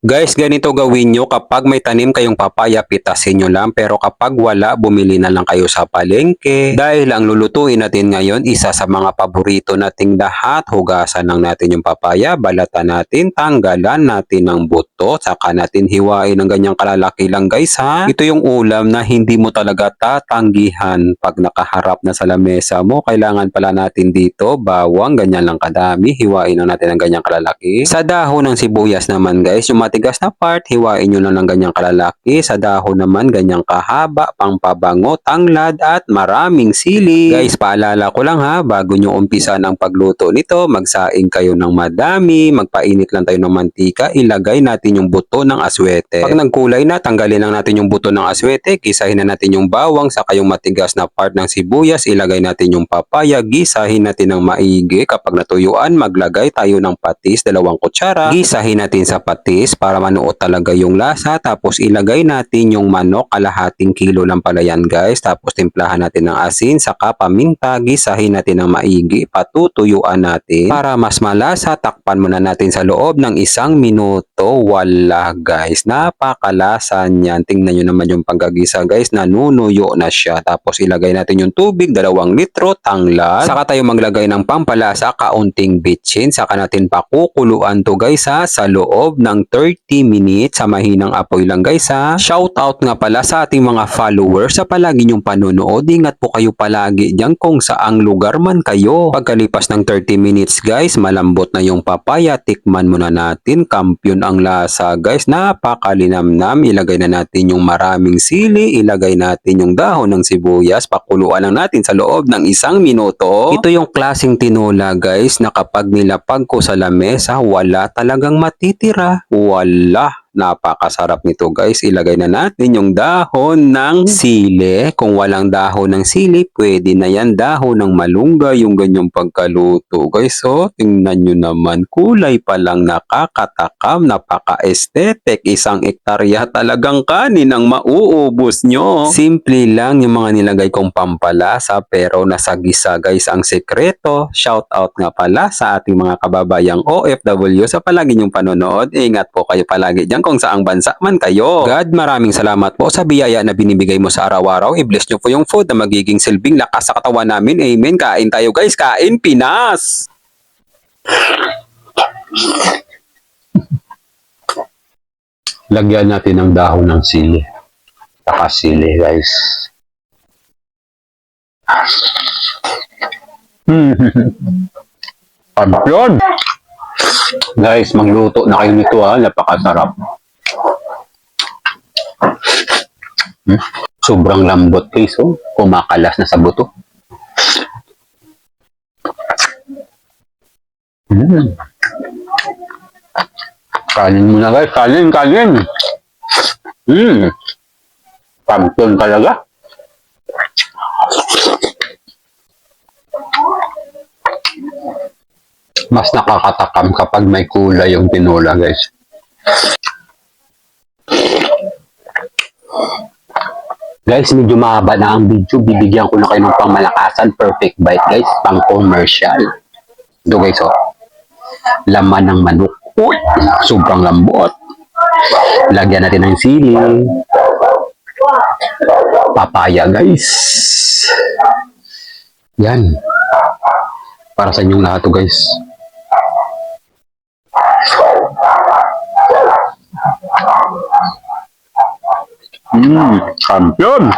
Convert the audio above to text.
Guys, ganito gawin nyo kapag may tanim kayong papaya, pitasin nyo lang. Pero kapag wala, bumili na lang kayo sa palengke. Dahil ang lulutuin natin ngayon, isa sa mga paborito nating lahat. Hugasan lang natin yung papaya, balatan natin, tanggalan natin ng buto, saka natin hiwain ng ganyang kalalaki lang guys ha. Ito yung ulam na hindi mo talaga tatanggihan pag nakaharap na sa lamesa mo. Kailangan pala natin dito, bawang, ganyan lang kadami. Hiwain lang natin ng ganyang kalalaki. Sa dahon ng sibuyas naman guys, yung matigas na part, hiwain nyo lang ng ganyang kalalaki. Sa dahon naman, ganyang kahaba, pangpabango, tanglad, at maraming sili. Guys, paalala ko lang ha, bago nyo umpisan ang pagluto nito, magsaing kayo ng madami, magpainit lang tayo ng mantika, ilagay natin yung buto ng aswete. Pag nagkulay na, tanggalin lang natin yung buto ng aswete, gisahin na natin yung bawang, saka yung matigas na part ng sibuyas, ilagay natin yung papaya, gisahin natin ng maigi. Kapag natuyuan, maglagay tayo ng patis, 2 kutsara, gisahin natin sa patis para manuot talaga yung lasa. Tapos ilagay natin yung manok, kalahating kilo lang pala yan guys. Tapos timplahan natin ng asin, saka paminta, gisahin natin ng maigi, patutuyuan natin para mas malasa. Takpan muna natin sa loob ng 1 minuto. Wala guys, napakalasa niyan. Tingnan nyo naman yung panggagisa guys, nanunuyo na siya. Tapos ilagay natin yung tubig, 2 litro, tanglad. Saka tayo maglagay ng pampalasa, kaunting bitchin. Saka natin pakukuluan to guys ha, sa loob ng 30 minutes sa mahinang apoy lang guys ha. Shout out nga pala sa ating mga followers sa palagi nyong panonood. Ingat po kayo palagi dyan kung saang lugar man kayo. Pagkalipas ng 30 minutes guys, malambot na yung papaya. Tikman muna natin. Kampiyon ang lasa guys. Napakalinamnam. Ilagay na natin yung maraming sili. Ilagay natin yung dahon ng sibuyas. Pakuluan lang natin sa loob ng 1 minuto. Ito yung klaseng tinola guys na kapag nilapag ko sa lamesa, wala talagang matitira. Wala. Napakasarap nito guys. Ilagay na natin yung dahon ng sili. Kung walang dahon ng sili, pwede na yan dahon ng malunggay, yung ganyang pagkaluto guys. So, tingnan nyo naman. Kulay pa lang nakakatakam, napaka-aesthetic. 1 ektarya talagang kanin ang mauubos nyo. Simple lang yung mga nilagay kong pampalasa pero nasa gisa guys ang sekreto. Shout out nga pala sa ating mga kababayang OFW sa palagi nyong panonood. Ingat po kayo palagi dyan kung saang bansa man kayo. God, maraming salamat po sa biyaya na binibigay mo sa araw-araw. I-bless nyo po yung food na magiging silbing lakas sa katawan namin. Amen. Kain tayo guys. Kain Pinas! Lagyan natin ng dahon ng sili. Saka sili guys. Kampiyon! Guys, magluto na kayo nito ha. Napakasarap. Sobrang lambot guys. Oh. Kumakalas na sa buto. Kanin muna guys. Kanin. Kampiyon talaga. Mas nakakatakam kapag may kulay yung tinola guys. Guys, medyo mahaba na ang video. Bibigyan ko na kayo ng pangmalakasan. Perfect bite guys. Pang commercial. Ito guys oh. Laman ng manok. Uy, sobrang lambot. Lagyan natin ng sili. Papaya guys. Yan. Para sa inyong lahat to guys. Kampiyon!